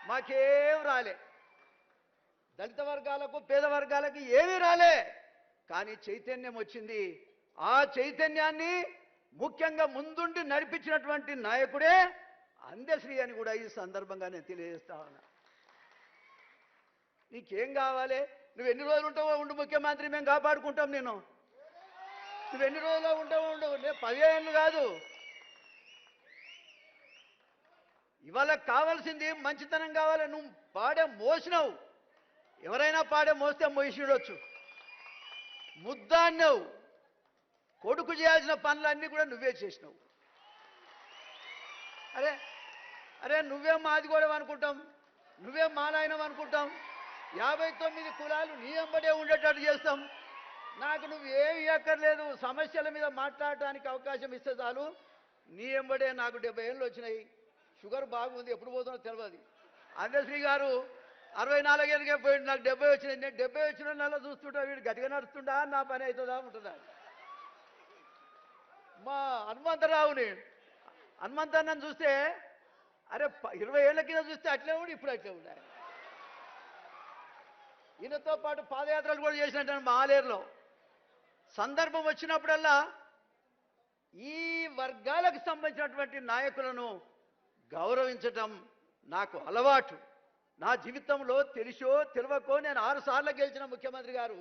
మాకేం రాలే, దళిత వర్గాలకు పేద వర్గాలకి ఏమీ రాలే. కానీ చైతన్యం వచ్చింది. ఆ చైతన్యాన్ని ముఖ్యంగా ముందుండి నడిపించినటువంటి నాయకుడే అందశ్రీ అని కూడా ఈ సందర్భంగా నేను తెలియజేస్తా ఉన్నా. నీకేం కావాలి? నువ్వు ఎన్ని రోజులు ఉంటావో ఉండు ముఖ్యమంత్రి, మేము కాపాడుకుంటాం నేను. నువ్వు ఎన్ని రోజుల్లో ఉంటావో ఉండు, నేను 15 ఏళ్ళు కాదు. ఇవాళ కావాల్సింది మంచితనం కావాలి. నువ్వు పాడే మోసినావు, ఎవరైనా పాడే మోస్తే మోసిడొచ్చు. ముద్దాన్నావు, కొడుకు చేయాల్సిన పనులన్నీ కూడా నువ్వే చేసినావు. అరే అరే నువ్వేం మాది కూడా అనుకుంటాం, నువ్వేం మా నాయనం అనుకుంటాం. 59 కులాలు నీ వెంబడే ఉండేటట్టు చేస్తాం. నాకు నువ్వేమి ఇవ్వక్కర్లేదు, సమస్యల మీద మాట్లాడటానికి అవకాశం ఇస్తే చాలు. నీ వెంబడే నాకు 70 ఏళ్ళు వచ్చినాయి, షుగర్ బాగుంది, ఎప్పుడు పోతున్నా తెలియదు. అందశ్రీ గారు 64 ఏళ్ళకే పోయింది, నాకు 70 వచ్చినాయి. నేను 70 వచ్చిన నెల చూస్తుంటా, వీడు గట్టిగా నడుస్తుండా, నా పని అవుతుందా ఉంటుందా. మా హనుమంతన్నను చూస్తే అరే 20 ఏళ్ల కింద చూస్తే అట్లే ఉండి ఇప్పుడు అట్లే ఉన్నాయి. ఈయనతో పాటు పాదయాత్రలు కూడా చేసినట్టు మాలేరులో. సందర్భం వచ్చినప్పుడల్లా ఈ వర్గాలకు సంబంధించినటువంటి నాయకులను గౌరవించటం నాకు అలవాటు. నా జీవితంలో తెలిసో తెలియకో నేను 6 సార్లు గెలిచిన ముఖ్యమంత్రి గారు.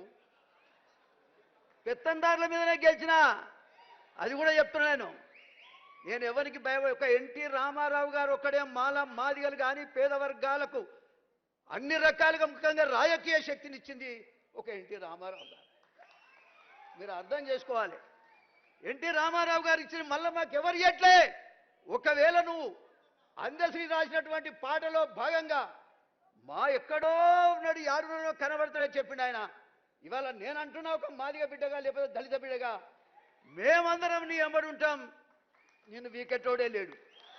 పెత్తందారుల మీదనే గెలిచిన, అది కూడా చెప్తున్నాను. నేను ఎవరికి ఒక ఎన్టీ రామారావు గారు ఒక్కడే మాదిగలు కానీ పేద వర్గాలకు అన్ని రకాలుగా ముఖ్యంగా రాజకీయ శక్తినిచ్చింది ఒక ఎన్టీ రామారావు గారు. మీరు అర్థం చేసుకోవాలి. ఎన్టీ రామారావు గారు ఇచ్చిన మళ్ళీ మాకు ఎవరు ఇయ్యట్లే. ఒకవేళ నువ్వు అందశ్రీ రాసినటువంటి పాటలో భాగంగా మా ఎక్కడో ఉన్నాడు, యారులో కనబడతాడని చెప్పిండు ఆయన. ఇవాళ నేను అంటున్నా, ఒక మాదిగ బిడ్డగా లేకపోతే దళిత బిడ్డగా మేమందరం నీ ఎంబడి ఉంటాం, నిన్ను వీకెట్టోడే లేడు.